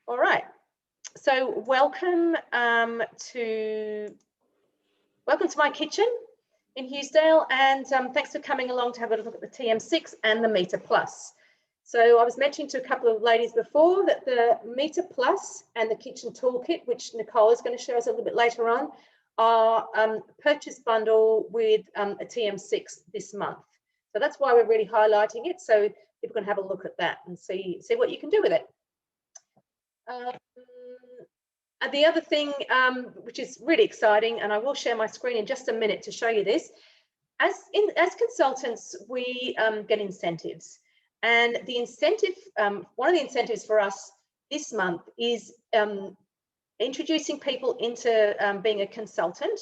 All right. So welcome to my kitchen in Hughesdale, and thanks for coming along to have a look at the TM6 and the MEATER Plus. So I was mentioning to a couple of ladies before that the MEATER Plus and the kitchen toolkit, which Nicole is going to show us a little bit later on, are purchase bundle with a TM6 this month. So that's why we're really highlighting it, so people can have a look at that and see what you can do with it. And the other thing, which is really exciting, and I will share my screen in just a minute to show you this, as consultants, we get incentives. And the incentive, one of the incentives for us this month is introducing people into being a consultant.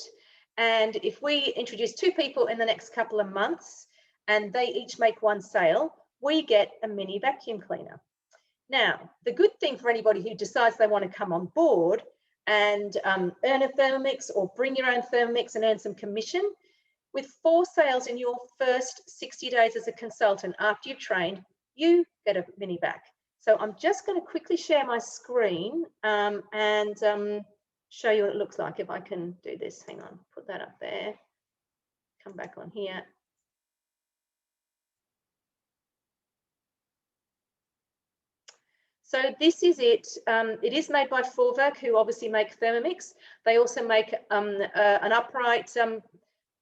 And if we introduce 2 people in the next couple of months and they each make 1 sale, we get a mini vacuum cleaner. Now, the good thing for anybody who decides they want to come on board and earn a Thermomix or bring your own Thermomix and earn some commission, with 4 sales in your first 60 days as a consultant after you've trained, you get a mini vac. So I'm just going to quickly share my screen and show you what it looks like if I can do this. Hang on, put that up there. Come back on here. So this is it. It is made by Forvac, who obviously make Thermomix. They also make an upright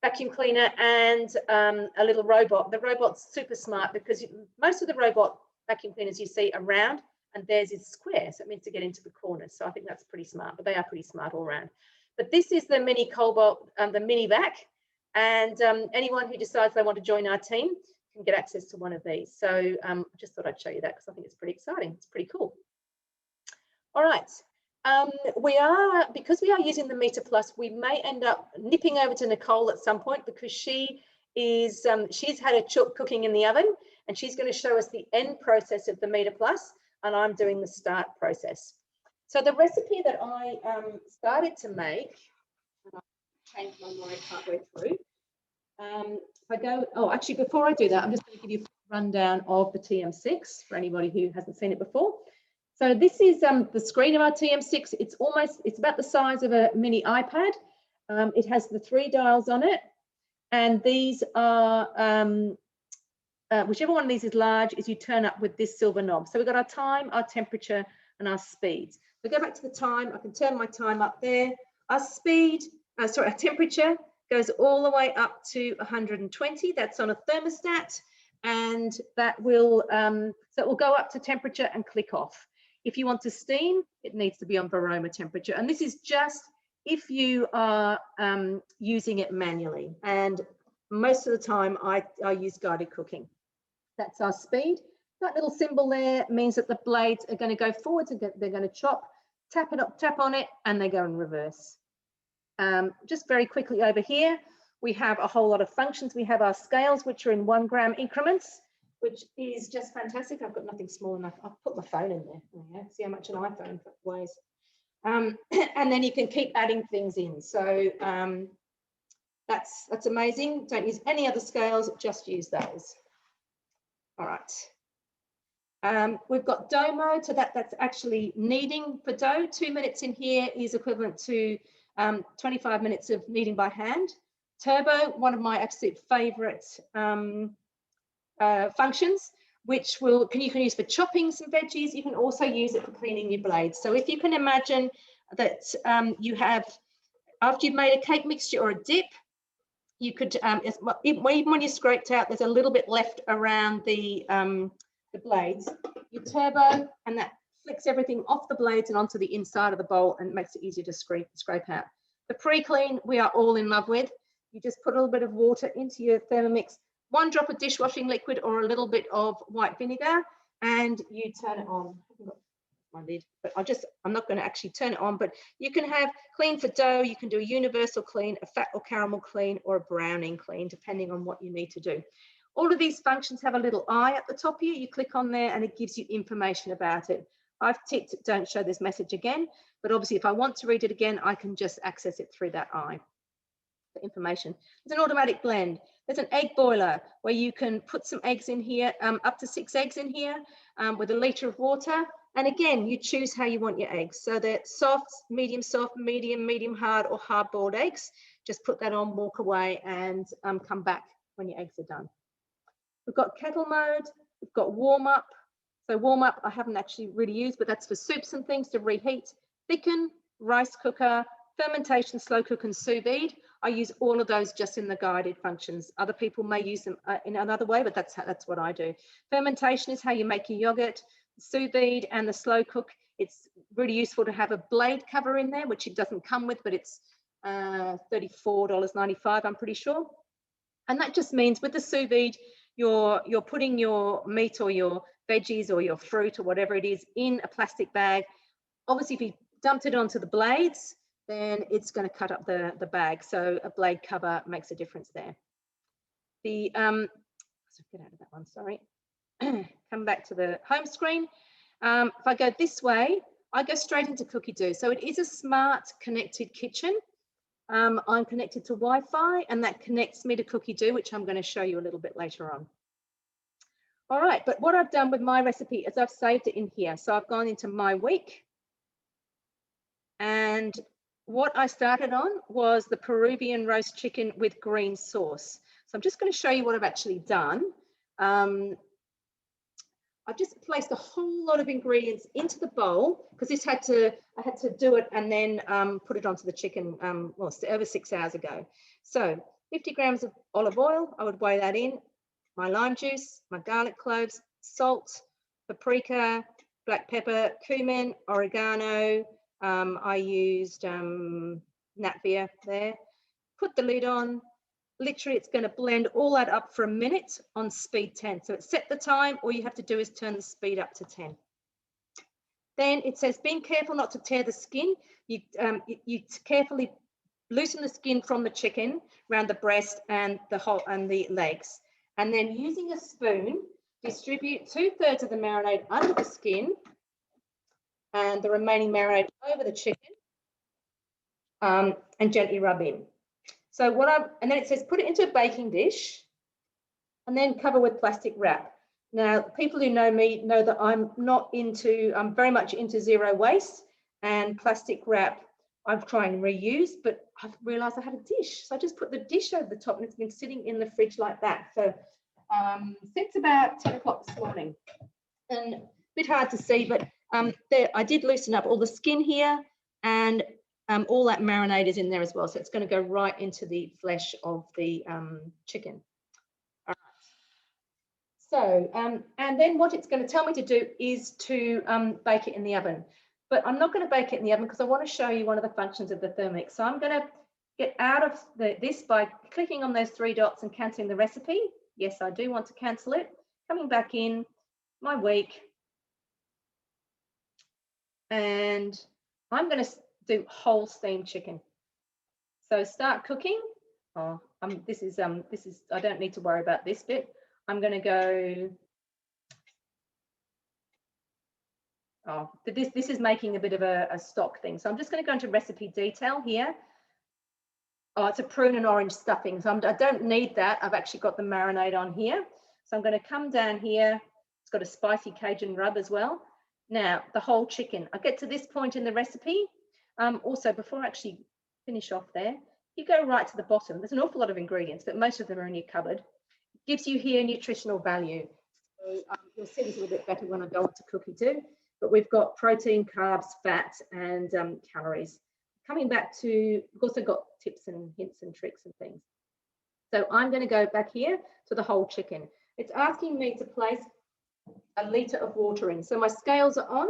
vacuum cleaner and a little robot. The robot's super smart because most of the robot vacuum cleaners you see are round and theirs is square. So it means to get into the corners. So I think that's pretty smart, but they are pretty smart all around. But this is the mini Cobalt, the mini vac. And anyone who decides they want to join our team can get access to one of these. So I just thought I'd show you that because I think it's pretty exciting. It's pretty cool. All right. Because we are using the MEATER Plus, we may end up nipping over to Nicole at some point because she is she's had a Chook cooking in the oven and she's going to show us the end process of the MEATER Plus, and I'm doing the start process. So the recipe that I started to make, and I changed my mind partway through. Actually, before I do that, I'm just going to give you a rundown of the TM6 for anybody who hasn't seen it before. So this is the screen of our TM6. It's about the size of a mini iPad. It has the 3 dials on it, and these are whichever one of these is large is you turn up with this silver knob. So we've got our time, our temperature, and our speeds. So go back to the time. I can turn my time up there. Our speed, our temperature goes all the way up to 120. That's on a thermostat, and that will so it will go up to temperature and click off. If you want to steam, it needs to be on varoma temperature, and this is just if you are using it manually. And most of the time, I use guided cooking. That's our speed. That little symbol there means that the blades are going to go forwards and they're going to chop, tap on it, and they go in reverse. Just very quickly over here, we have a whole lot of functions. We have our scales, which are in 1 gram increments, which is just fantastic. I've got nothing small enough. I'll put my phone in there. Yeah, see how much an iPhone weighs. And then you can keep adding things in. So that's amazing. Don't use any other scales, just use those. All right. We've got dough mode, so that's actually kneading for dough. 2 minutes in here is equivalent to 25 minutes of kneading by hand. Turbo, one of my absolute favorite functions, which you can use for chopping some veggies. You can also use it for cleaning your blades. So if you can imagine that you have, after you've made a cake mixture or a dip, you could, even when you scraped out, there's a little bit left around the blades. You turbo, and that flicks everything off the blades and onto the inside of the bowl and makes it easier to scrape out. The pre-clean, we are all in love with. You just put a little bit of water into your Thermomix, 1 drop of dishwashing liquid or a little bit of white vinegar, and you turn it on. My lid, but I'm not going to actually turn it on, but you can have clean for dough, you can do a universal clean, a fat or caramel clean, or a browning clean, depending on what you need to do. All of these functions have a little eye at the top here. You click on there and it gives you information about it. I've ticked don't show this message again, but obviously if I want to read it again, I can just access it through that eye. for information. There's an automatic blend. There's an egg boiler where you can put some eggs in here, up to 6 eggs in here with a litre of water. And again, you choose how you want your eggs. So they're soft, medium, medium hard, or hard-boiled eggs. Just put that on, walk away, and come back when your eggs are done. We've got kettle mode. We've got warm up. So warm up, I haven't actually really used, but that's for soups and things to reheat. Thicken, rice cooker, fermentation, slow cook, and sous vide. I use all of those just in the guided functions. Other people may use them in another way, but that's what I do. Fermentation is how you make your yogurt. Sous vide and the slow cook, it's really useful to have a blade cover in there, which it doesn't come with, but it's $34.95, I'm pretty sure. And that just means with the sous vide, you're putting your meat or your veggies or your fruit or whatever it is in a plastic bag. Obviously, if you dumped it onto the blades, then it's going to cut up the bag. So a blade cover makes a difference there. The get out of that one, sorry. Come back to the home screen. If I go this way, I go straight into Cookie Do. So it is a smart connected kitchen. I'm connected to Wi-Fi, and that connects me to Cookie Do, which I'm going to show you a little bit later on. All right, but what I've done with my recipe is I've saved it in here. So I've gone into my week, and what I started on was the Peruvian roast chicken with green sauce. So I'm just going to show you what I've actually done. I've just placed a whole lot of ingredients into the bowl because I had to do it and then put it onto the chicken well, over 6 hours ago. So 50 grams of olive oil, I would weigh that in, my lime juice, my garlic cloves, salt, paprika, black pepper, cumin, oregano. I used Natvia there. Put the lid on. Literally, it's going to blend all that up for a minute on speed 10. So it's set the time. All you have to do is turn the speed up to 10. Then it says, being careful not to tear the skin. You carefully loosen the skin from the chicken around the breast and the legs. And then using a spoon, distribute 2/3 of the marinade under the skin and the remaining marinade over the chicken, and gently rub in. So and then it says put it into a baking dish and then cover with plastic wrap. Now, people who know me know that I'm very much into zero waste, and plastic wrap I'm trying to reuse, but I've realized I had a dish. So I just put the dish over the top and it's been sitting in the fridge like that. So since about 10 o'clock this morning. And a bit hard to see, but I did loosen up all the skin here, and all that marinade is in there as well. So it's going to go right into the flesh of the chicken. All right. So, and then what it's going to tell me to do is to bake it in the oven. But I'm not going to bake it in the oven because I want to show you one of the functions of the Thermomix. So I'm going to get out of this by clicking on those 3 dots and cancelling the recipe. Yes, I do want to cancel it. Coming back in, my week. And I'm going to do whole steamed chicken. So start cooking. Oh, this is I don't need to worry about this bit. I'm going to go. Oh, this is making a bit of a stock thing. So I'm just going to go into recipe detail here. Oh, it's a prune and orange stuffing. So I don't need that. I've actually got the marinade on here. So I'm going to come down here. It's got a spicy Cajun rub as well. Now, the whole chicken. I get to this point in the recipe. Also, before I actually finish off there, you go right to the bottom. There's an awful lot of ingredients, but most of them are in your cupboard. It gives you here nutritional value. So you'll see this a little bit better when I go on to Cookie Do. But we've got protein, carbs, fat, and calories. Coming back to, we've also got tips and hints and tricks and things. So I'm going to go back here to the whole chicken. It's asking me to place a litre of water in. So my scales are on.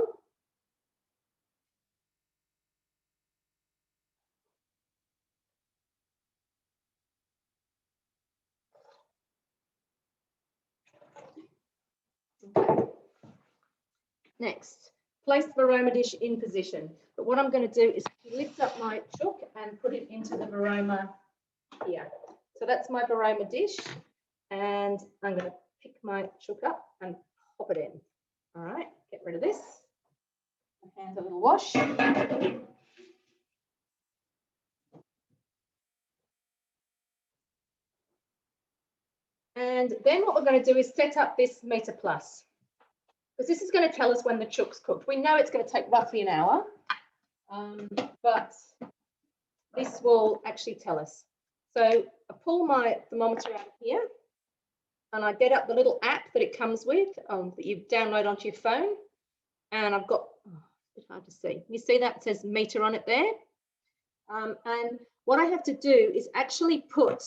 Okay. Next, place the varoma dish in position. But what I'm going to do is lift up my chook and put it into the varoma here. So that's my varoma dish. And I'm going to pick my chook up and pop it in. All right, get rid of this. My hands a little wash. then what we're going to do is set up this Meter Plus, because this is going to tell us when the chook's cooked. We know it's going to take roughly an hour, but this will actually tell us. So I pull my thermometer out here and I get up the little app that it comes with, that you download onto your phone. And I've got, it's hard to see. You see that? It says meter on it there. And what I have to do is actually put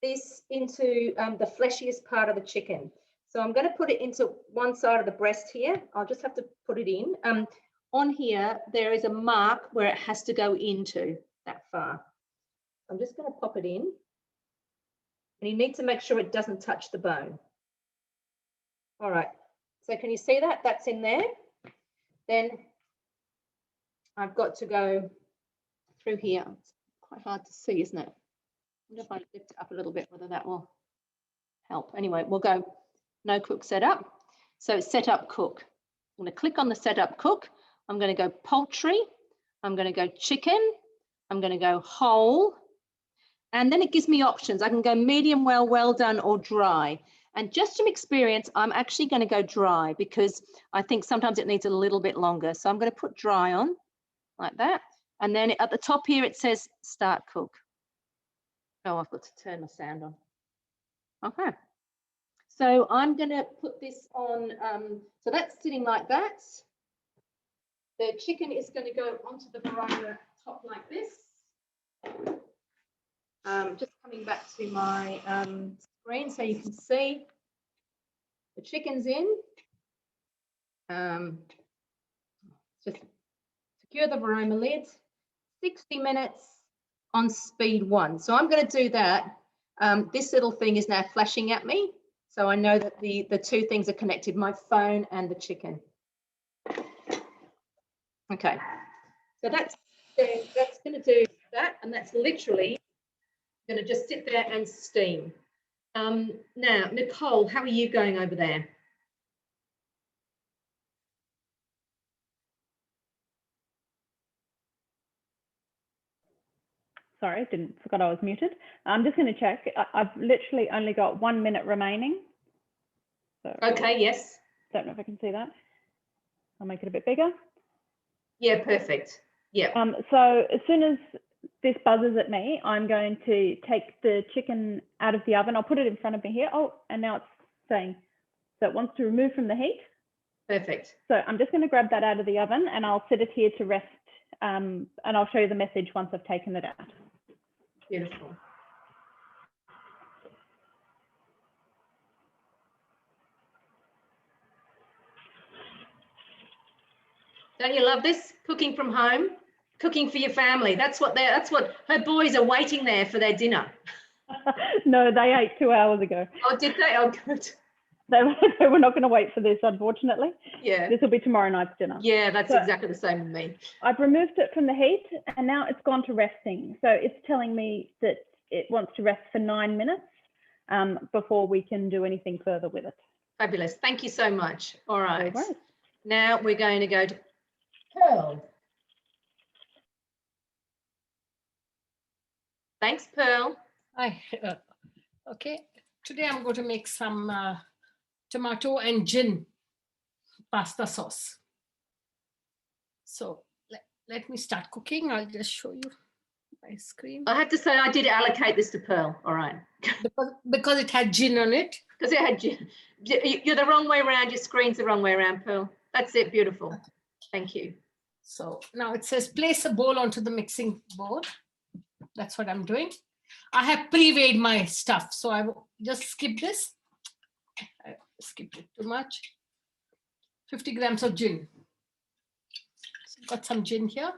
this into the fleshiest part of the chicken. So I'm going to put it into one side of the breast here. I'll just have to put it in. On here, there is a mark where it has to go into that far. I'm just going to pop it in. And you need to make sure it doesn't touch the bone. All right. So can you see that? That's in there. Then I've got to go through here. It's quite hard to see, isn't it? I wonder if I lift it up a little bit, whether that will help. Anyway, we'll go no cook setup. So set up cook. I'm going to click on the setup cook. I'm going to go poultry. I'm going to go chicken. I'm going to go whole. And then it gives me options. I can go medium well, well done, or dry. And just from experience, I'm actually going to go dry because I think sometimes it needs a little bit longer. So I'm going to put dry on like that. And then at the top here, it says start cook. Oh, I've got to turn my sound on. Okay. So I'm going to put this on. So that's sitting like that. The chicken is going to go onto the varanda top like this. Just coming back to my screen so you can see the chicken's in. Just secure the varoma lid. 60 minutes on speed 1. So I'm going to do that. This little thing is now flashing at me. So I know that the two things are connected, my phone and the chicken. Okay. So that's going to do that. And that's literally going to just sit there and steam. Now, Nicole, how are you going over there? Sorry, forgot I was muted. I'm just going to check. I've literally only got 1 minute remaining. So okay, yes. Don't know if I can see that. I'll make it a bit bigger. Yeah, perfect. Yeah. So as soon as this buzzes at me, I'm going to take the chicken out of the oven. I'll put it in front of me here. Oh, and now it's saying that it wants to remove from the heat. Perfect. So I'm just going to grab that out of the oven and I'll set it here to rest. And I'll show you the message once I've taken it out. Beautiful. Don't you love this? Cooking from home, cooking for your family. That's what her boys are waiting there for their dinner. No, they ate 2 hours ago. Oh, did they? Oh, good. They were not going to wait for this, unfortunately. Yeah. This will be tomorrow night's dinner. Yeah, that's exactly the same with me. I've removed it from the heat and now it's gone to resting. So it's telling me that it wants to rest for 9 minutes before we can do anything further with it. Fabulous. Thank you so much. All right. No worries. Now we're going to go to Pearl. Thanks, Pearl. Hi. Okay. Today I'm going to make some tomato and gin pasta sauce. So let me start cooking. I'll just show you my screen. I have to say I did allocate this to Pearl. All right. Because it had gin on it. Because it had gin. You're the wrong way around. Your screen's the wrong way around, Pearl. That's it. Beautiful. Thank you. So now it says place a bowl onto the mixing board. That's what I'm doing. I have pre-weighed my stuff, so I will just skip this. I skipped it too much. 50 grams of gin. So got some gin here.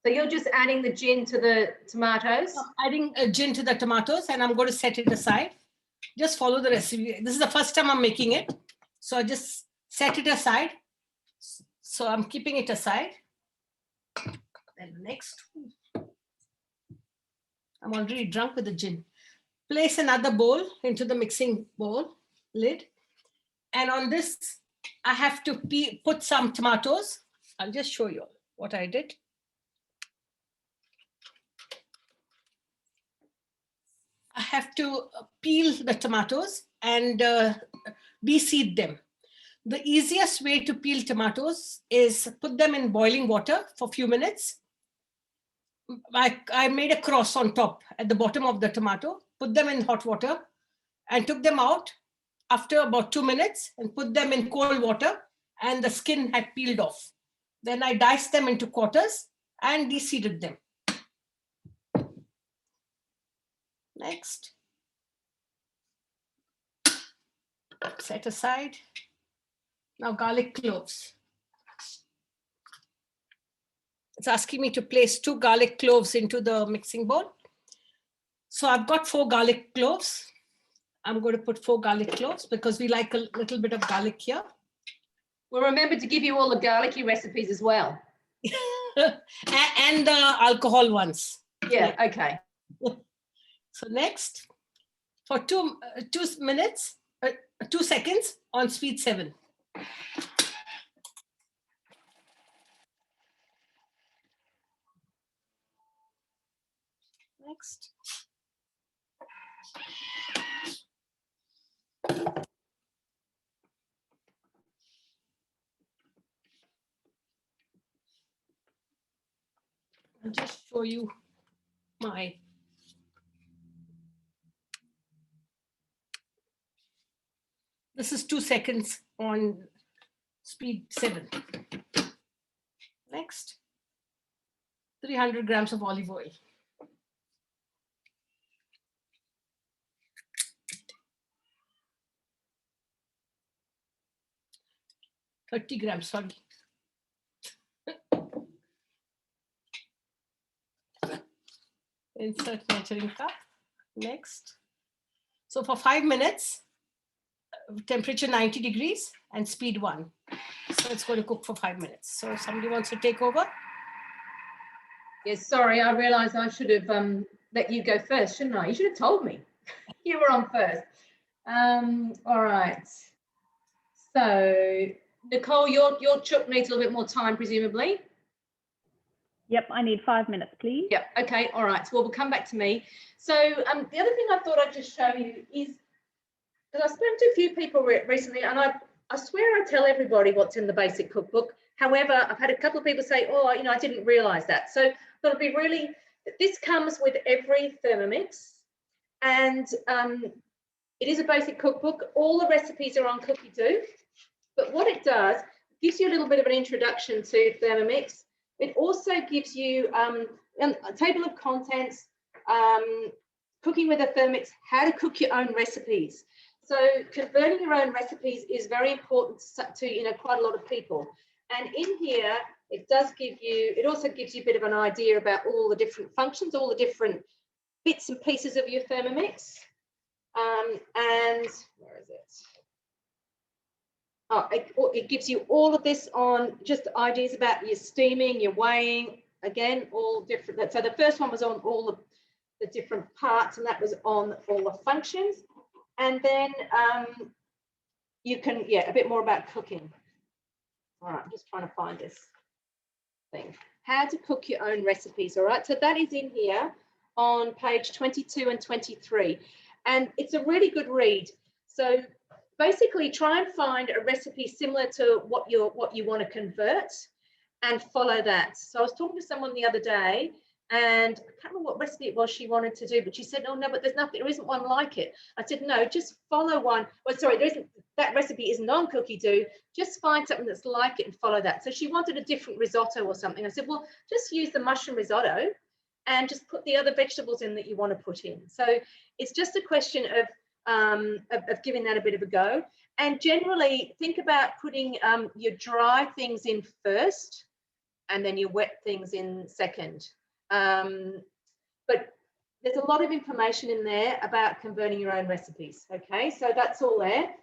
So you're just adding the gin to the tomatoes? I'm adding gin to the tomatoes and I'm going to set it aside. Just follow the recipe. This is the first time I'm making it. So I just set it aside. So I'm keeping it aside. Then next, I'm already drunk with the gin. Place another bowl into the mixing bowl lid. And on this, I have to put some tomatoes. I'll just show you what I did. I have to peel the tomatoes and de-seed them. The easiest way to peel tomatoes is put them in boiling water for a few minutes. I made a cross on top at the bottom of the tomato, put them in hot water and took them out after about 2 minutes and put them in cold water, and the skin had peeled off. Then I diced them into quarters and de-seeded them. Next. Set aside. Now garlic cloves. It's asking me to place 2 garlic cloves into the mixing bowl. So I've got 4 garlic cloves. I'm going to put 4 garlic cloves because we like a little bit of garlic here. We'll remember to give you all the garlicky recipes as well. And the alcohol ones. Yeah, okay. So next, for 2 seconds on speed 7. Next. I'll just show you my this is 2 seconds on speed 7. Next, 300 grams of olive oil. 30 grams, sorry. Insert measuring cup. Next. So for 5 minutes, temperature 90 degrees and speed 1. So it's going to cook for 5 minutes. So somebody wants to take over? Yes, sorry, I realised I should have let you go first, shouldn't I? You should have told me. You were on first. All right. So, Nicole, your chook needs a little bit more time, presumably. Yep, I need 5 minutes, please. Yep, okay, all right. So we'll come back to me. So the other thing I thought I'd just show you is, because I've spoken to a few people recently, and I swear I tell everybody what's in the basic cookbook. However, I've had a couple of people say, oh, you know, I didn't realise that. So it'll be really, this comes with every Thermomix, and it is a basic cookbook. All the recipes are on Cookie-Do, but what it does, gives you a little bit of an introduction to Thermomix. It also gives you a table of contents, cooking with a Thermomix, how to cook your own recipes. So converting your own recipes is very important to quite a lot of people. And in here, it does give you, it also gives you a bit of an idea about all the different functions, all the different bits and pieces of your Thermomix. And where is it? Oh, it gives you all of this on just ideas about your steaming, your weighing, again, all different. So the first one was on all the different parts, and that was on all the functions. And then you can, a bit more about cooking. All right, I'm just trying to find this thing. How to cook your own recipes, all right? So that is in here on page 22 and 23. And it's a really good read. So basically try and find a recipe similar to what you want to convert and follow that. So I was talking to someone the other day, and I can't remember what recipe it was she wanted to do, but she said, oh no, but there isn't one like it. I said, no, just follow one. Well, sorry, that recipe isn't on Cookie-Do. Just find something that's like it and follow that. So she wanted a different risotto or something. I said, well, just use the mushroom risotto and just put the other vegetables in that you want to put in. So it's just a question of giving that a bit of a go. And generally think about putting your dry things in first and then your wet things in second. But there's a lot of information in there about converting your own recipes. Okay, so that's all there.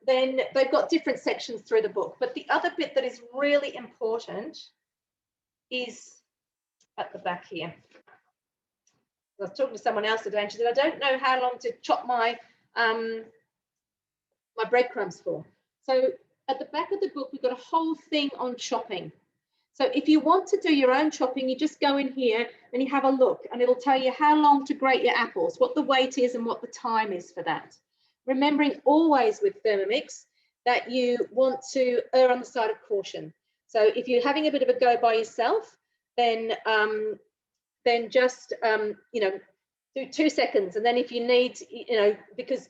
Then they've got different sections through the book, but the other bit that is really important is at the back here. I was talking to someone else today, and she said, I don't know how long to chop my my breadcrumbs for. So at the back of the book, we've got a whole thing on chopping. So if you want to do your own chopping, you just go in here and you have a look, and it'll tell you how long to grate your apples, what the weight is and what the time is for that. Remembering always with Thermomix that you want to err on the side of caution. So if you're having a bit of a go by yourself, then just, you know, do 2 seconds. And then if you need, you know, because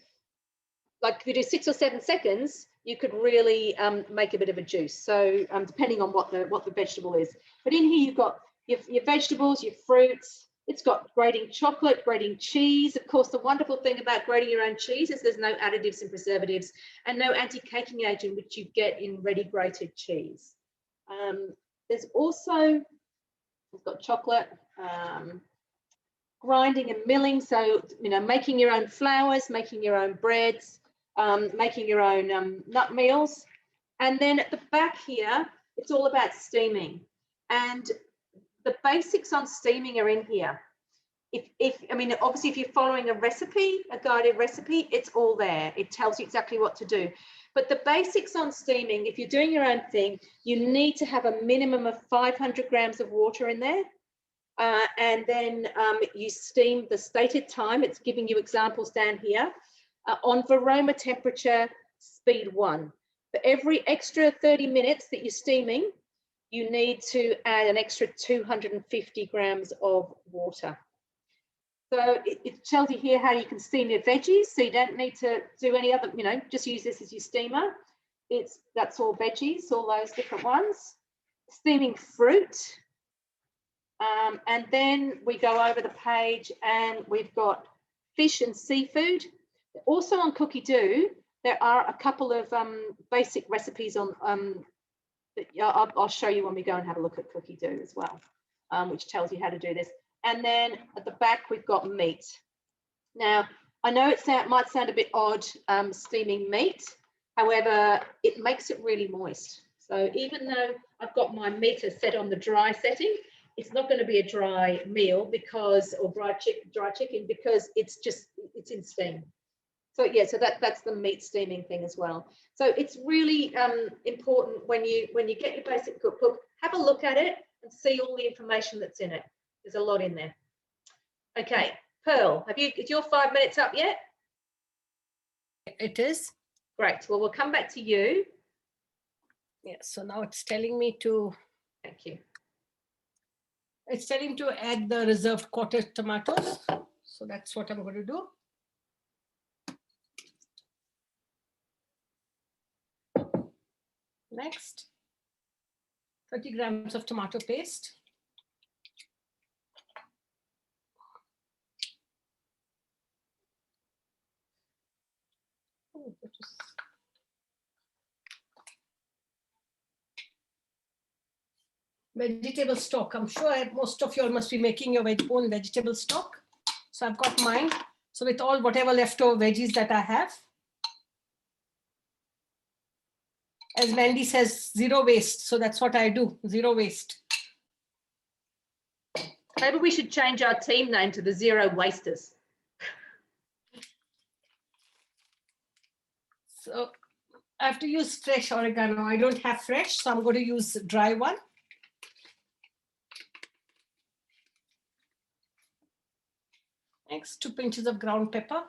like if you do 6 or 7 seconds, you could really make a bit of a juice. So depending on what the vegetable is. But in here, you've got your vegetables, your fruits. It's got grating chocolate, grating cheese. Of course, the wonderful thing about grating your own cheese is there's no additives and preservatives and no anti-caking agent, which you get in ready grated cheese. There's also, we've got chocolate, grinding and milling. So, you know, making your own flours, making your own breads, making your own nut meals. And then at the back here, it's all about steaming. And the basics on steaming are in here. I mean, obviously, if you're following a recipe, a guided recipe, it's all there. It tells you exactly what to do. But the basics on steaming, if you're doing your own thing, you need to have a minimum of 500 grams of water in there. And then you steam the stated time. It's giving you examples down here. On Varoma temperature, speed 1. For every extra 30 minutes that you're steaming, you need to add an extra 250 grams of water. So it tells you here how you can steam your veggies. So you don't need to do any other, you know, just use this as your steamer. That's all veggies, all those different ones. Steaming fruit. And then we go over the page and we've got fish and seafood. Also on Cookie Do, there are a couple of basic recipes on I'll show you when we go and have a look at Cookie Do as well, which tells you how to do this. And then at the back, we've got meat. Now, I know it might sound a bit odd steaming meat. However, it makes it really moist. So even though I've got my meter set on the dry setting, it's not going to be a dry meal because, or dry chicken, because it's in steam. So yeah, so that's the meat steaming thing as well. So it's really important when you get your basic cookbook, have a look at it and see all the information that's in it. There's a lot in there. Okay, Pearl, is your 5 minutes up yet? It is. Great. Well, we'll come back to you. Yeah, so now it's telling me to, thank you. It's telling to add the reserved quarter tomatoes. So that's what I'm going to do. Next, 30 grams of tomato paste. Oh, vegetable stock. I'm sure most of you all must be making your own vegetable stock. So I've got mine. So with all whatever leftover veggies that I have. As Mandy says, zero waste. So that's what I do, zero waste. Maybe we should change our team name to the Zero Wasters. So I have to use fresh oregano. I don't have fresh, so I'm going to use dry one. Next, 2 pinches of ground pepper.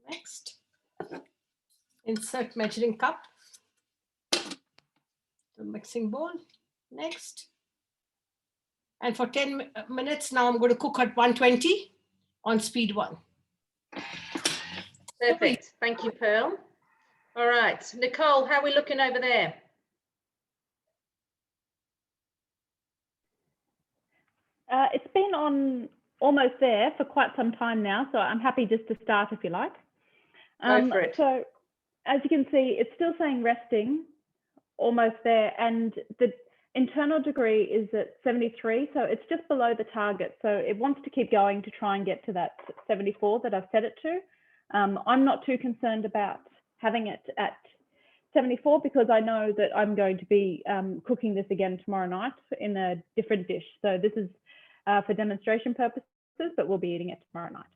Next, insert measuring cup. The mixing bowl. Next. And for 10 minutes, now I'm going to cook at 120 on speed 1. Perfect. Thank you, Pearl. All right, Nicole, how are we looking over there? It's been on almost there for quite some time now, so I'm happy just to start if you like. Go for it. So as you can see, it's still saying resting, almost there, and the internal degree is at 73, so it's just below the target. So it wants to keep going to try and get to that 74 that I've set it to. I'm not too concerned about having it at 74 because I know that I'm going to be cooking this again tomorrow night in a different dish. So this is for demonstration purposes, but we'll be eating it tomorrow night.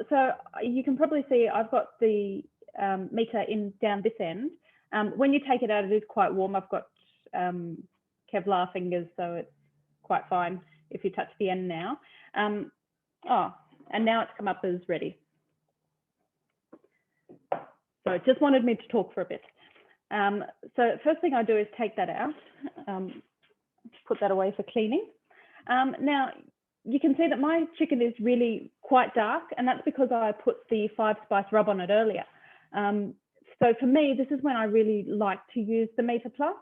So you can probably see I've got the meter in down this end. When you take it out, it is quite warm. I've got Kevlar fingers, so it's quite fine if you touch the end now. Oh, and now it's come up as ready. So it just wanted me to talk for a bit. So first thing I do is take that out, put that away for cleaning. Now, you can see that my chicken is really quite dark, and that's because I put the 5-spice rub on it earlier. So for me, this is when I really like to use the MEATER Plus.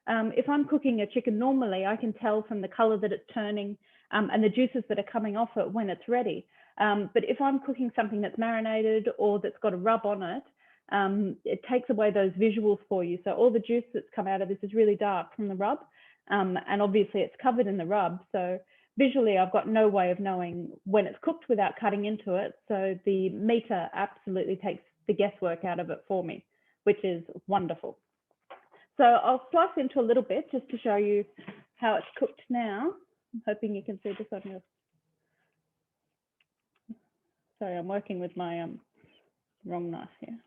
If I'm cooking a chicken normally, I can tell from the color that it's turning and the juices that are coming off it when it's ready. But if I'm cooking something that's marinated or that's got a rub on it, it takes away those visuals for you. So all the juice that's come out of this is really dark from the rub. And obviously it's covered in the rub. So visually, I've got no way of knowing when it's cooked without cutting into it. So the MEATER absolutely takes the guesswork out of it for me, which is wonderful. So I'll slice into a little bit just to show you how it's cooked now. I'm hoping you can see this on your... Sorry, I'm working with my wrong knife here.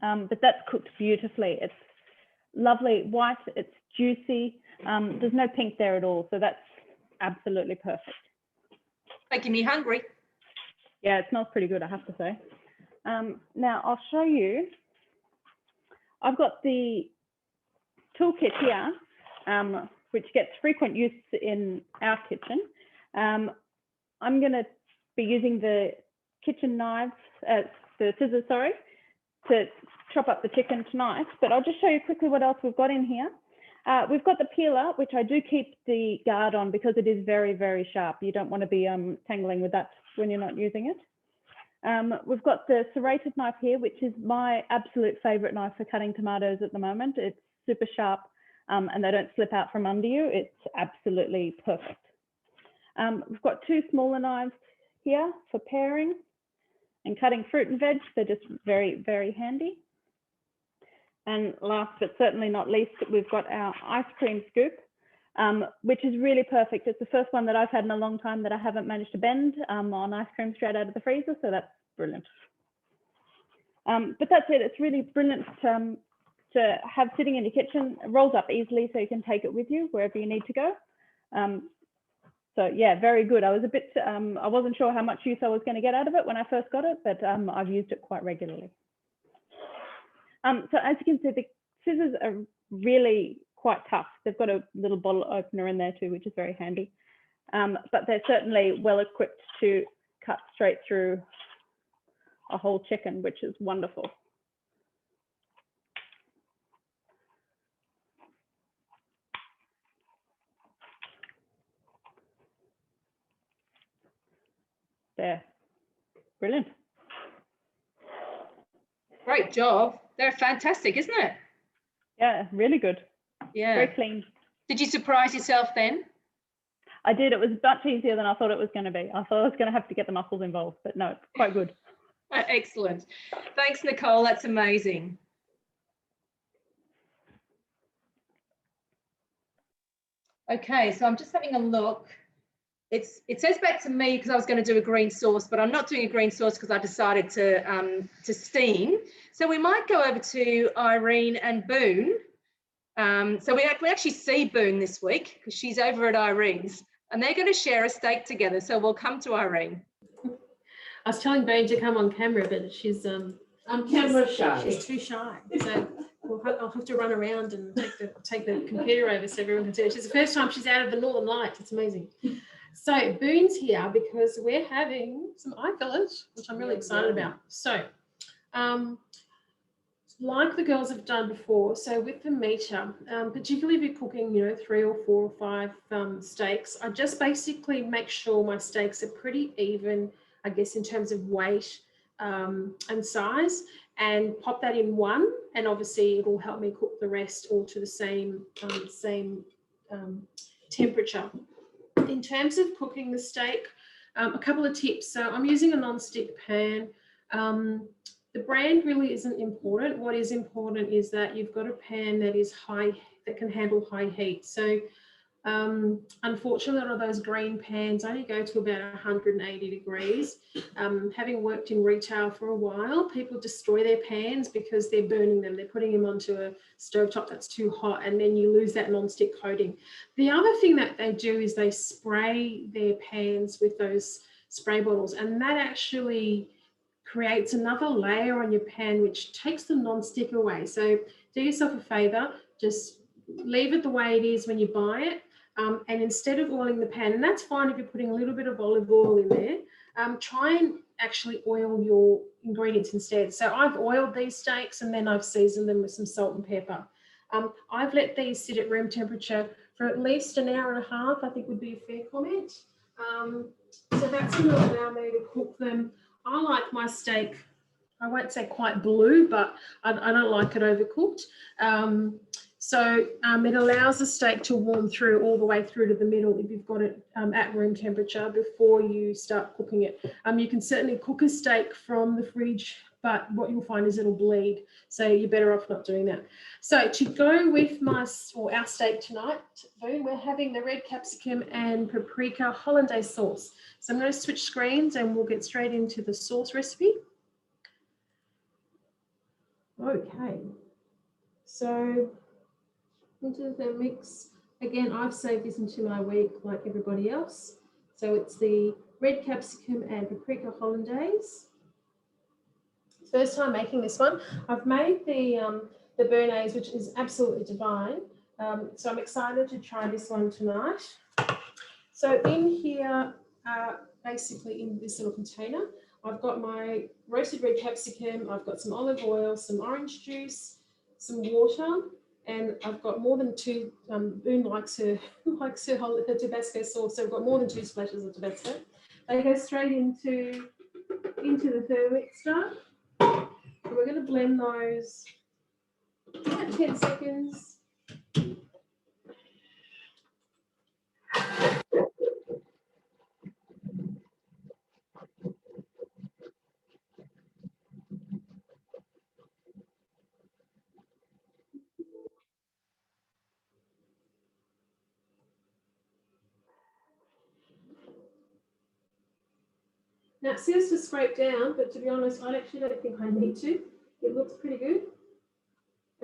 But that's cooked beautifully. It's lovely white, it's juicy. There's no pink there at all, so that's absolutely perfect. Making me hungry. Yeah, it smells pretty good, I have to say. Now I'll show you. I've got the toolkit here, which gets frequent use in our kitchen. I'm going to be using the kitchen knives, the scissors, sorry, to chop up the chicken tonight, but I'll just show you quickly what else we've got in here. We've got the peeler, which I do keep the guard on because it is very, very sharp. You don't want to be tangling with that when you're not using it. We've got the serrated knife here, which is my absolute favorite knife for cutting tomatoes at the moment. It's super sharp and they don't slip out from under you. It's absolutely perfect. We've got 2 smaller knives here for paring and cutting fruit and veg. They're just very, very handy. And last but certainly not least, we've got our ice cream scoop, which is really perfect. It's the first one that I've had in a long time that I haven't managed to bend on ice cream straight out of the freezer, so that's brilliant. But that's it. It's really brilliant to have sitting in your kitchen. It rolls up easily, so you can take it with you wherever you need to go. So yeah, very good. I was a bit, I wasn't sure how much use I was going to get out of it when I first got it, but I've used it quite regularly. So as you can see, the scissors are really quite tough. They've got a little bottle opener in there too, which is very handy. But they're certainly well equipped to cut straight through a whole chicken, which is wonderful. There, brilliant. Great job. They're fantastic, isn't it? Yeah, really good. Yeah. Very clean. Did you surprise yourself then? I did. It was much easier than I thought it was going to be. I thought I was going to have to get the muscles involved, but no, it's quite good. Excellent. Thanks, Nicole. That's amazing. Okay, so I'm just having a look. It says back to me because I was going to do a green sauce, but I'm not doing a green sauce because I decided to steam. So we might go over to Irene and Boone. So we actually see Boone this week because she's over at Irene's, and they're going to share a steak together. So we'll come to Irene. I was telling Boone to come on camera, but she's I'm camera shy. She's too shy. So I'll have to run around and take the computer over so everyone can see it. It's the first time she's out of the Northern Lights. It's amazing. So Boone's here because we're having some eye fillers, which I'm really excited about. So like the girls have done before, so with the MEATER, particularly if you're cooking, 3 or 4 or 5 steaks, I just basically make sure my steaks are pretty even, I guess, in terms of weight and size, and pop that in one, and obviously it will help me cook the rest all to the same temperature. In terms of cooking the steak, a couple of tips. So I'm using a non-stick pan. The brand really isn't important. What is important is that you've got a pan that is high, that can handle high heat. So Unfortunately, a lot of those green pans only go to about 180 degrees. Having worked in retail for a while, people destroy their pans because they're burning them. They're putting them onto a stovetop that's too hot, and then you lose that non-stick coating. The other thing that they do is they spray their pans with those spray bottles, and that actually creates another layer on your pan, which takes the non-stick away. So do yourself a favor, just leave it the way it is when you buy it. And instead of oiling the pan, and that's fine if you're putting a little bit of olive oil in there, try and actually oil your ingredients instead. So I've oiled these steaks and then I've seasoned them with some salt and pepper. I've let these sit at room temperature for at least an hour and a half, I think would be a fair comment. So that's going to allow me to cook them. I like my steak, I won't say quite blue, but I don't like it overcooked. So it allows the steak to warm through all the way through to the middle if you've got it at room temperature before you start cooking it. You can certainly cook a steak from the fridge, but what you'll find is it'll bleed. So you're better off not doing that. So to go with our steak tonight, we're having the red capsicum and paprika hollandaise sauce. So I'm going to switch screens and we'll get straight into the sauce recipe. Okay, so into the Thermomix. Again, I've saved this into my week like everybody else. So it's the red capsicum and paprika hollandaise. First time making this one. I've made the béarnaise, which is absolutely divine. So I'm excited to try this one tonight. So in here, basically in this little container, I've got my roasted red capsicum, I've got some olive oil, some orange juice, some water, and I've got more than two, Boone likes her Tabasco sauce, so I've got more than 2 splashes of Tabasco. They go straight into the Thermomix jar. So we're going to blend those about 10 seconds. Now it says to scrape down, but to be honest, I actually don't think I need to. It looks pretty good.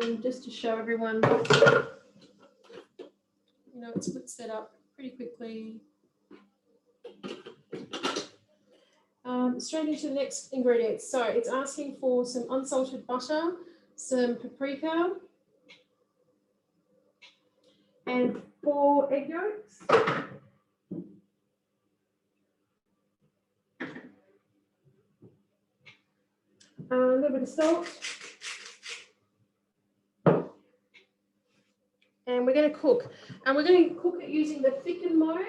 And just to show everyone, it splits that up pretty quickly. Straight into the next ingredients. So it's asking for some unsalted butter, some paprika, and 4 egg yolks. A little bit of salt. And we're going to cook. And we're going to cook it using the thicken mode,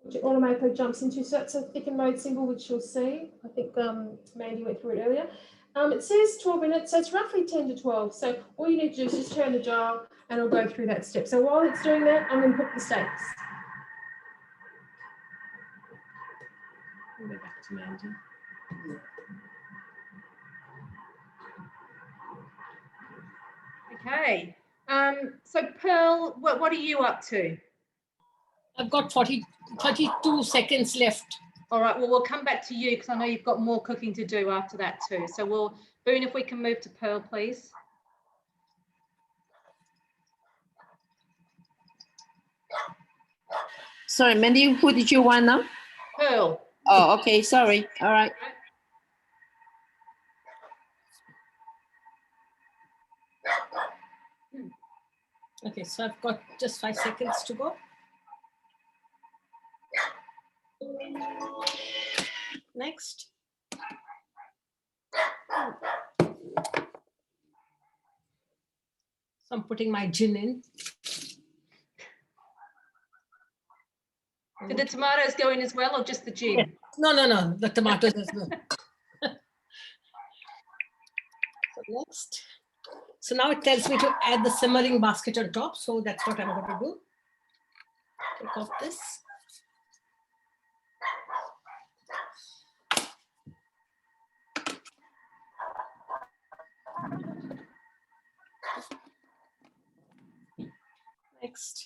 which it automatically jumps into. So that's a thicken mode symbol, which you'll see. I think Mandy went through it earlier. It says 12 minutes, so it's roughly 10 to 12. So all you need to do is just turn the dial and it'll go through that step. So while it's doing that, I'm going to cook the steaks. I'll go back to Mandy. Okay. So Pearl, what are you up to? I've got 32 seconds left. All right, well, we'll come back to you because I know you've got more cooking to do after that too. So Boone, if we can move to Pearl, please. Sorry, Mandy, who did you want now? Pearl. Oh, okay, sorry. All right. Okay, so I've got just 5 seconds to go. Next. So I'm putting my gin in. Did the tomatoes go in as well or just the gin? Yeah. No, the tomatoes as well. So next. So now it tells me to add the simmering basket on top. So that's what I'm going to do. Take off this. next,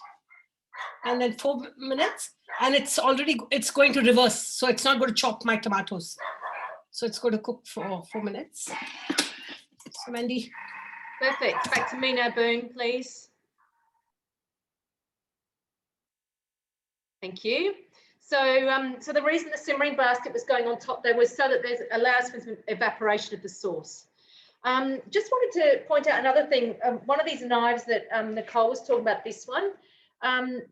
and then 4 minutes, and it's going to reverse, so it's not going to chop my tomatoes. So it's going to cook for 4 minutes. So Mandy. Perfect. Back to me now, Boone, please. Thank you. So, so the reason the simmering basket was going on top there was so that there's allows for some evaporation of the sauce. Just wanted to point out another thing. One of these knives that Nicole was talking about, this one.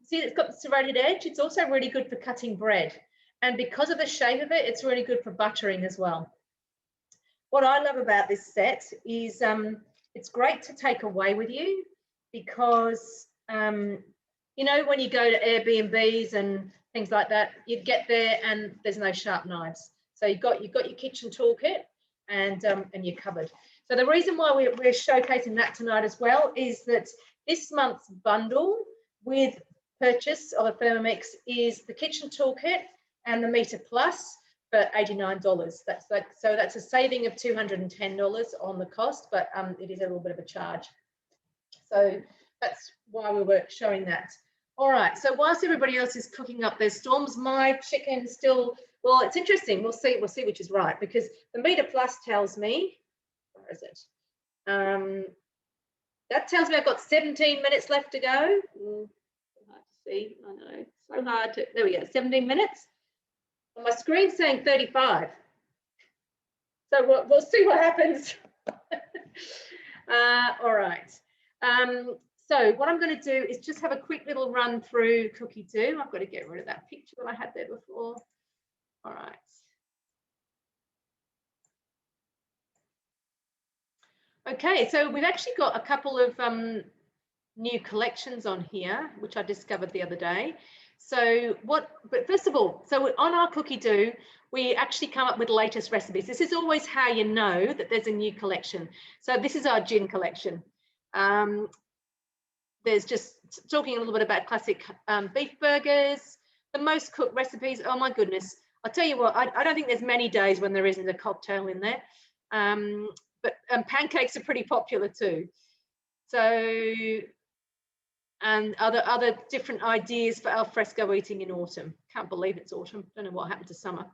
See, it's got the serrated edge. It's also really good for cutting bread. And because of the shape of it, it's really good for buttering as well. What I love about this set is it's great to take away with you because, you know, when you go to Airbnbs and things like that, you get there and there's no sharp knives. So you've got your kitchen toolkit and you're covered. So the reason why we're showcasing that tonight as well is that this month's bundle with purchase of a Thermomix is the kitchen toolkit and the MEATER Plus for $89. So that's a saving of $210 on the cost, but it is a little bit of a charge. So that's why we were showing that. All right, so whilst everybody else is cooking up their storms, my chicken still, well, it's interesting. We'll see which is right, because the MEATER Plus tells me, where is it? That tells me I've got 17 minutes left to go. Hard to see, I know, so hard to, there we go, 17 minutes. And my screen's saying 35. So we'll see what happens. All right. So what I'm going to do is just have a quick little run through Cookie Do. I've got to get rid of that picture that I had there before. All right. Okay, so we've actually got a couple of new collections on here, which I discovered the other day. So but first of all, so on our Cookie Do, we actually come up with latest recipes. This is always how you know that there's a new collection. So this is our gin collection. There's just talking a little bit about classic beef burgers, the most cooked recipes. Oh my goodness. I'll tell you what, I don't think there's many days when there isn't a cocktail in there. But pancakes are pretty popular too. So, and other different ideas for alfresco eating in autumn. Can't believe it's autumn. Don't know what happened to summer.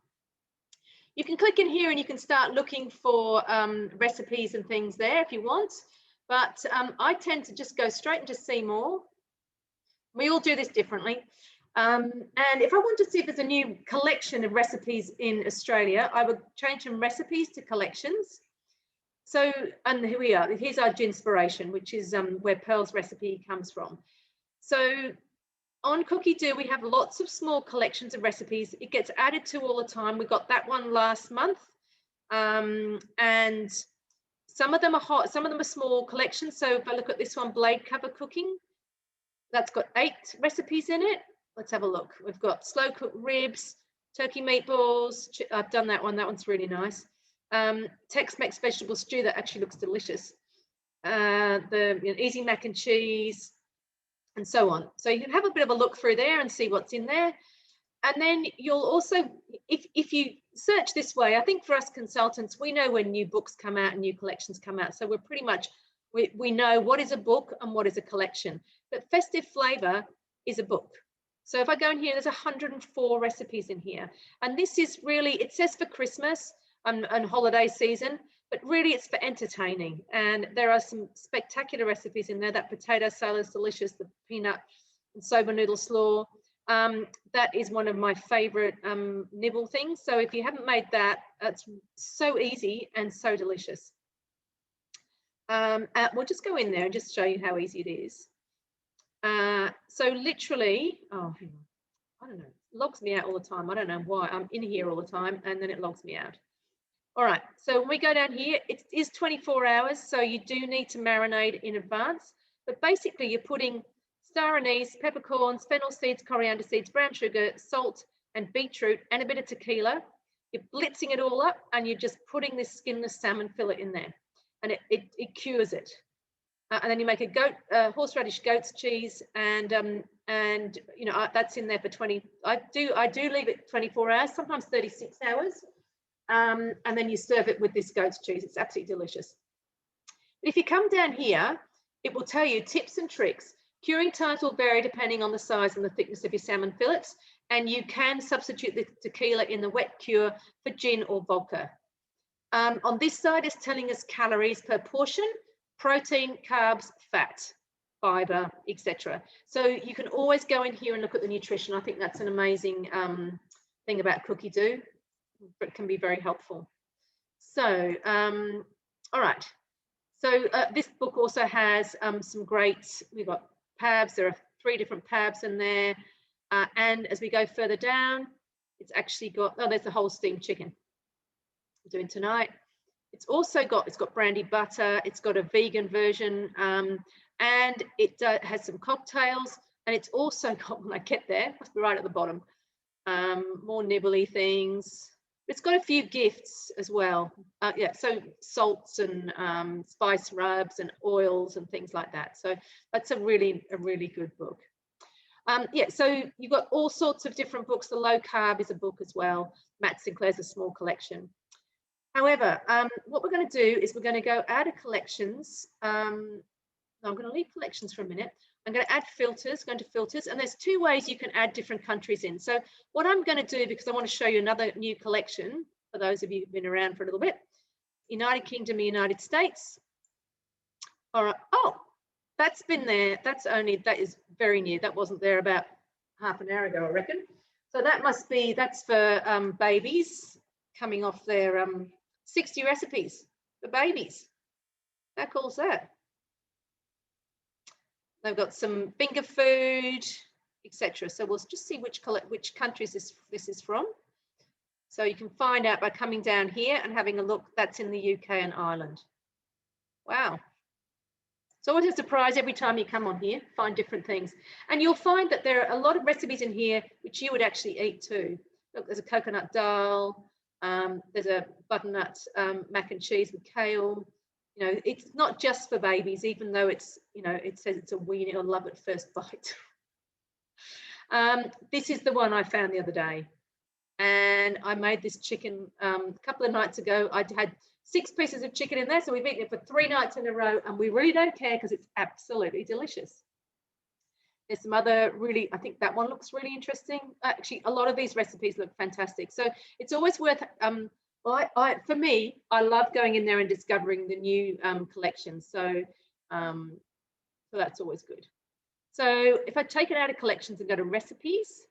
You can click in here and you can start looking for recipes and things there if you want. But I tend to just go straight into see more. We all do this differently. And if I want to see if there's a new collection of recipes in Australia, I would change from recipes to collections. So, and here we are. Here's our Ginspiration, which is where Pearl's recipe comes from. So on Cookie Do, we have lots of small collections of recipes. It gets added to all the time. We got that one last month. And some of them are hot, some of them are small collections. So if I look at this one, blade cover cooking, that's got 8 recipes in it. Let's have a look. We've got slow cooked ribs, turkey meatballs. I've done that one. That one's really nice. Tex-Mex vegetable stew that actually looks delicious. The easy mac and cheese, and so on. So you can have a bit of a look through there and see what's in there. And then you'll also, if you search this way, I think for us consultants, we know when new books come out and new collections come out. So we're pretty much, we know what is a book and what is a collection. But Festive Flavor is a book. So if I go in here, there's 104 recipes in here. And this is really, it says for Christmas and holiday season, but really it's for entertaining. And there are some spectacular recipes in there. That potato salad is delicious, the peanut and soba noodle slaw. That is one of my favorite nibble things. So if you haven't made that, it's so easy and so delicious. We'll just go in there and just show you how easy it is. So literally, oh, hang on, I don't know, it logs me out all the time. I don't know why. I'm in here all the time and then it logs me out. All right, so when we go down here, it is 24 hours, so you do need to marinate in advance. But basically, you're putting star anise, peppercorns, fennel seeds, coriander seeds, brown sugar, salt, and beetroot, and a bit of tequila. You're blitzing it all up, and you're just putting this skinless salmon fillet in there, and it cures it. And then you make a horseradish goat's cheese, and you know that's in there for 20. I do leave it 24 hours, sometimes 36 hours. And then you serve it with this goat's cheese. It's absolutely delicious. If you come down here, it will tell you tips and tricks. Curing times will vary depending on the size and the thickness of your salmon fillets, and you can substitute the tequila in the wet cure for gin or vodka. On this side, it's telling us calories per portion, protein, carbs, fat, fiber, etc. So you can always go in here and look at the nutrition. I think that's an amazing thing about Cookie Do. It can be very helpful. So, all right. So this book also has some great, we've got PABs. There are 3 different PABs in there. And as we go further down, it's actually got, oh, there's the whole steamed chicken we're doing tonight. It's also got, it's got brandy butter. It's got a vegan version. And it has some cocktails. And it's also got, when I get there, must be right at the bottom, more nibbly things. It's got a few gifts as well. Yeah, so salts and spice rubs and oils and things like that. So that's a really good book. Yeah, so you've got all sorts of different books. The low carb is a book as well. Matt Sinclair's a small collection. However, what we're going to do is we're going to go out of collections. I'm going to leave collections for a minute. I'm going to add filters, going to filters, and there's 2 ways you can add different countries in. So what I'm going to do, because I want to show you another new collection, for those of you who've been around for a little bit, United Kingdom, United States. All right. Oh, that's been there. That is very new. That wasn't there about half an hour ago, I reckon. So that must be, that's for babies coming off their 60 recipes for babies. How cool is that? They've got some finger food, etc. So we'll just see which countries this is from. So you can find out by coming down here and having a look. That's in the UK and Ireland. Wow. It's always a surprise every time you come on here, find different things. And you'll find that there are a lot of recipes in here which you would actually eat too. Look, there's a coconut dal, there's a butternut mac and cheese with kale. You know, it's not just for babies, even though it's, you know, it says it's a wean or love at first bite. This is the one I found the other day. And I made this chicken a couple of nights ago. I had 6 pieces of chicken in there. So we've eaten it for 3 nights in a row, and we really don't care because it's absolutely delicious. There's some other really, I think that one looks really interesting. Actually, a lot of these recipes look fantastic. So it's always worth, well, for me, I love going in there and discovering the new collections. So that's always good. So if I take it out of collections and go to recipes,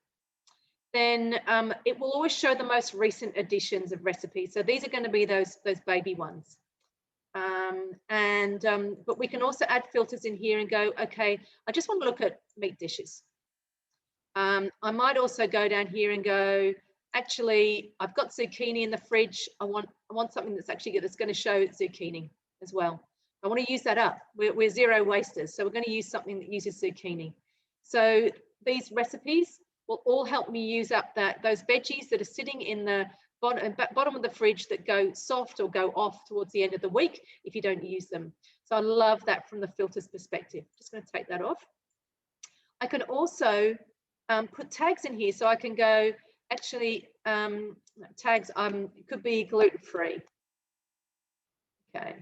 then it will always show the most recent editions of recipes. So these are going to be those baby ones. But we can also add filters in here and go, okay, I just want to look at meat dishes. I might also go down here and go, actually, I've got zucchini in the fridge. I want something that's actually that's going to show zucchini as well. I want to use that up. We're zero wasters, so we're going to use something that uses zucchini. So these recipes will all help me use up those veggies that are sitting in the bottom of the fridge that go soft or go off towards the end of the week if you don't use them. So I love that from the filters perspective. Just going to take that off. I can also put tags in here, so I can go, actually, tags it could be gluten-free. Okay.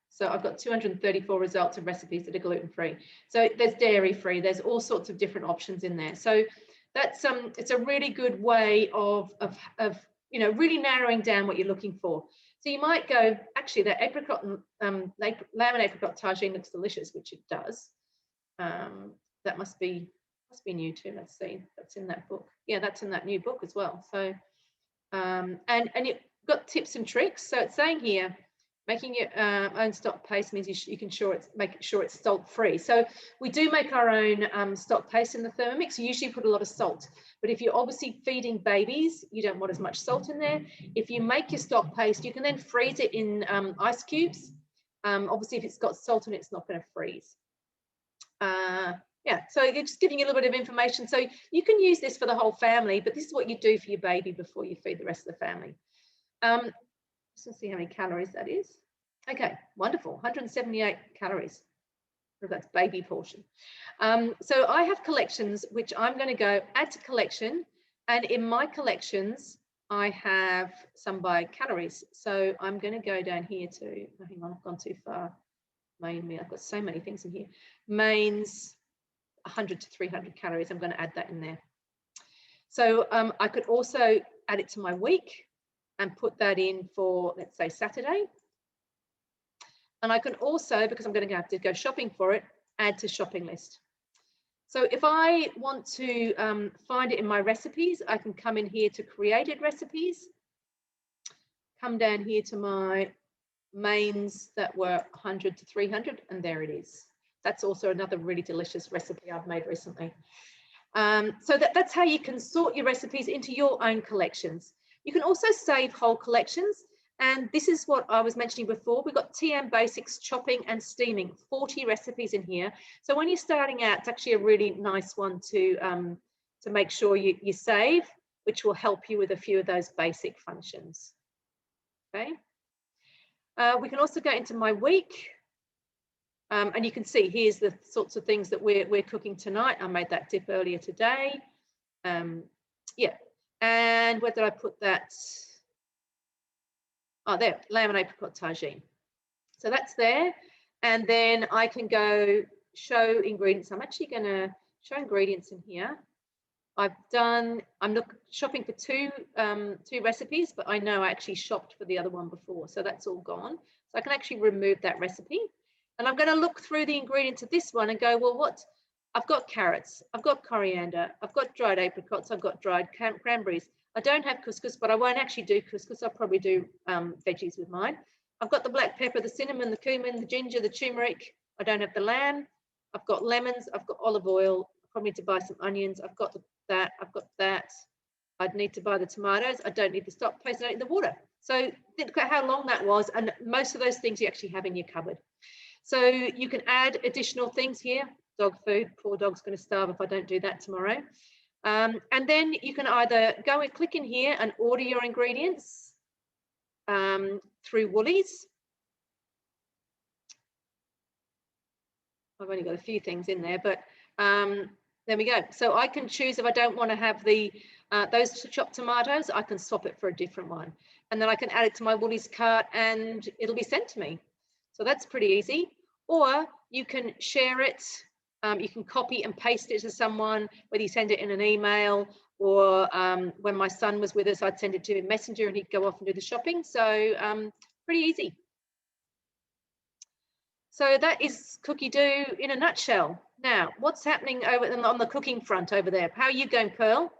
So I've got 234 results of recipes that are gluten-free. So there's dairy-free. There's all sorts of different options in there. So that's it's a really good way of you know, really narrowing down what you're looking for. So you might go, actually, the apricot and lamb and apricot tagine looks delicious, which it does. That must be new too. Let's see. That's in that book. Yeah, that's in that new book as well. So and you've got tips and tricks. So it's saying here, making your own stock paste means you can make sure it's salt-free. So we do make our own stock paste in the Thermomix. You usually put a lot of salt, but if you're obviously feeding babies, you don't want as much salt in there. If you make your stock paste, you can then freeze it in ice cubes. Obviously, if it's got salt in it, it's not going to freeze. Yeah, so you're just giving you a little bit of information. So you can use this for the whole family, but this is what you do for your baby before you feed the rest of the family. Let's see how many calories that is. Okay, wonderful, 178 calories. That's baby portion. So I have collections, which I'm going to go add to collection. And in my collections, I have some by calories. So I'm going to go down here to, oh, hang on, I've gone too far. main meal. I've got so many things in here. Mains, 100 to 300 calories. I'm going to add that in there. So I could also add it to my week and put that in for, let's say, Saturday. And I can also, because I'm going to have to go shopping for it, add to shopping list. So if I want to find it in my recipes, I can come in here to created recipes, come down here to my mains that were 100 to 300, and there it is. That's also another really delicious recipe I've made recently. So that's how you can sort your recipes into your own collections. You can also save whole collections. And this is what I was mentioning before. We've got TM basics, chopping and steaming, 40 recipes in here. So when you're starting out, it's actually a really nice one to make sure you save, which will help you with a few of those basic functions. Okay. We can also go into my week. And you can see here's the sorts of things that we're cooking tonight. I made that dip earlier today. Yeah. And where did I put that? Oh, there, lamb and apricot tagine. So that's there. And then I can go show ingredients. I'm actually going to show ingredients in here. I'm shopping for two recipes, but I know I actually shopped for the other one before. So that's all gone. So I can actually remove that recipe. And I'm going to look through the ingredients of this one and go, well, what? I've got carrots, I've got coriander, I've got dried apricots, I've got dried cranberries. I don't have couscous, but I won't actually do couscous. I'll probably do veggies with mine. I've got the black pepper, the cinnamon, the cumin, the ginger, the turmeric. I don't have the lamb. I've got lemons. I've got olive oil. I probably need to buy some onions. I've got that. I've got that. I'd need to buy the tomatoes. I don't need the stock paste. I don't need the water. So think about how long that was. And most of those things you actually have in your cupboard. So you can add additional things here. Dog food. Poor dog's going to starve if I don't do that tomorrow. And then you can either go and click in here and order your ingredients through Woolies. I've only got a few things in there, but there we go. So I can choose if I don't want to have those chopped tomatoes, I can swap it for a different one. And then I can add it to my Woolies cart and it'll be sent to me. So that's pretty easy. Or you can share it. You can copy and paste it to someone, whether you send it in an email or when my son was with us, I'd send it to Messenger and he'd go off and do the shopping. So pretty easy. So that is Cookie Doo in a nutshell. Now, what's happening over on the cooking front over there? How are you going, Pearl?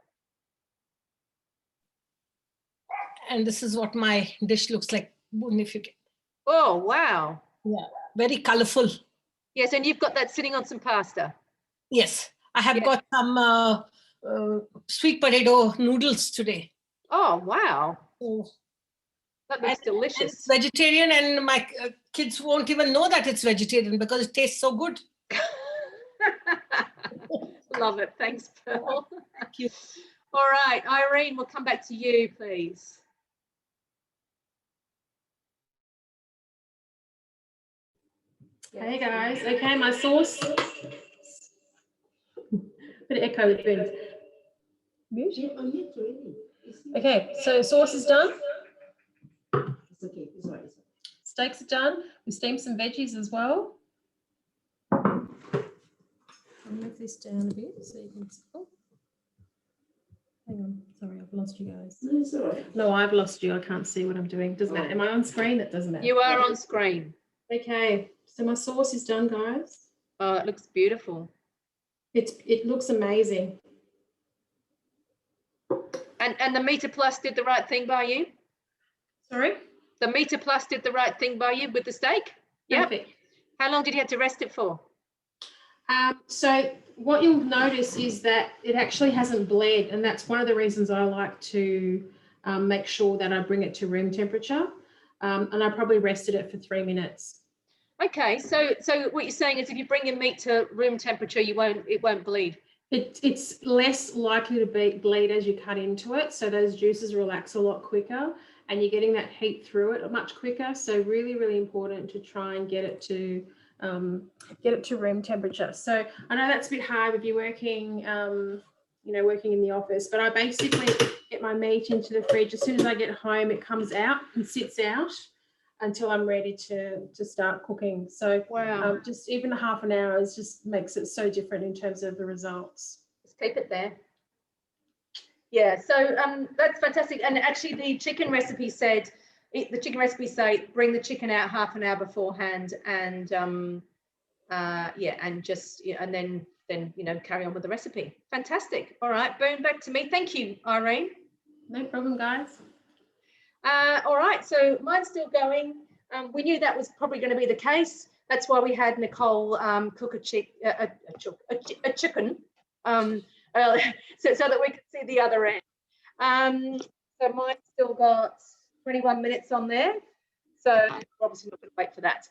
And this is what my dish looks like. If you can. Oh, wow. Yeah, very colorful. Yes, and you've got that sitting on some pasta. Yes, I have got some sweet potato noodles today. Oh, wow. Oh. That looks delicious. And it's vegetarian, and my kids won't even know that it's vegetarian because it tastes so good. Love it. Thanks, Pearl. Thank you. All right, Irene, we'll come back to you, please. Hey guys, okay, my sauce. Bit of echo with bins. Okay, so sauce is done. It's okay. It's all right. Steaks are done. We steamed some veggies as well. I'll move this down a bit so you can. Oh. Hang on, sorry, I've lost you guys. No, it's all right. No, I've lost you. I can't see what I'm doing. Doesn't matter. Am I on screen? That doesn't matter. You are on screen. Okay, so my sauce is done, guys. Oh, it looks beautiful. It looks amazing. And the Meter Plus did the right thing by you? Sorry? The Meter Plus did the right thing by you with the steak? Yeah. How long did you have to rest it for? So what you'll notice is that it actually hasn't bled, and that's one of the reasons I like to make sure that I bring it to room temperature. And I probably rested it for 3 minutes. Okay, so what you're saying is if you bring your meat to room temperature, it won't bleed. It's less likely to bleed as you cut into it, so those juices relax a lot quicker, and you're getting that heat through it much quicker. So really, really important to try and get it to room temperature. So I know that's a bit hard if you're working, working in the office, but I basically get my meat into the fridge. As soon as I get home, it comes out and sits out. until I'm ready to start cooking. So Wow. just even half an hour just makes it so different in terms of the results. Just keep it there. Yeah, so that's fantastic. And actually the chicken recipe said, bring the chicken out half an hour beforehand and yeah, and just, yeah, and then you know, carry on with the recipe. Fantastic. All right, boom, back to me. Thank you, Irene. No problem, guys. All right, so mine's still going. We knew that was probably going to be the case. That's why we had Nicole cook a chicken, so that we could see the other end. So mine's still got 21 minutes on there. So we're obviously not going to wait for that.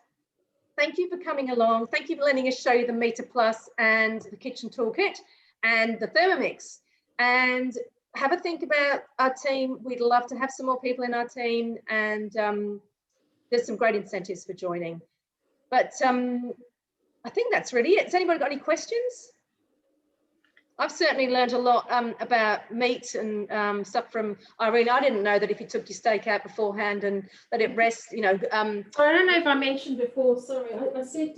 Thank you for coming along. Thank you for letting us show you the MEATER Plus and the kitchen toolkit and the Thermomix. And have a think about our team. We'd love to have some more people in our team, and there's some great incentives for joining. But I think that's really it. Has anybody got any questions? I've certainly learned a lot about meat and stuff from Irene. I didn't know that if you took your steak out beforehand and let it rest, you know. I don't know if I mentioned before, sorry, I said,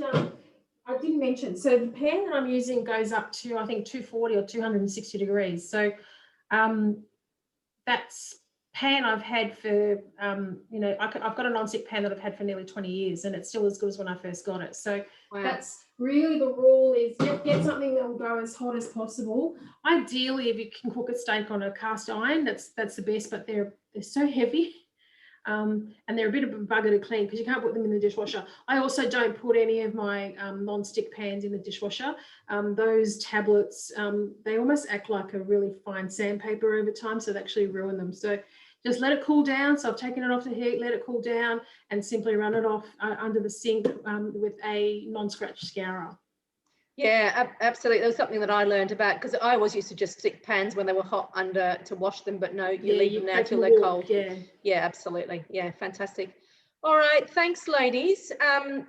I didn't mention. So the pan that I'm using goes up to, I think, 240 or 260 degrees. So that's pan I've had for, you know, I've got a non-stick pan that I've had for nearly 20 years and it's still as good as when I first got it. So Wow. That's really the rule, is get something that will go as hot as possible. Ideally, if you can cook a steak on a cast iron, that's the best, but they're so heavy. And they're a bit of a bugger to clean because you can't put them in the dishwasher. I also don't put any of my non-stick pans in the dishwasher. Those tablets, they almost act like a really fine sandpaper over time, so they actually ruin them. So just let it cool down. So I've taken it off the heat, let it cool down, and simply run it off under the sink with a non-scratch scourer. Yeah, absolutely. That was something that I learned about, because I always used to just stick pans when they were hot under to wash them, but no, you leave them now till they're cold. Yeah, absolutely. Yeah, fantastic. All right, thanks, ladies.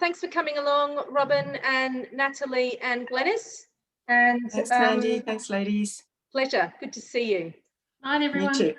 Thanks for coming along, Robin and Natalie and Glenys. And thanks, Mandy. Thanks, ladies. Pleasure. Good to see you. Night, everyone. You too.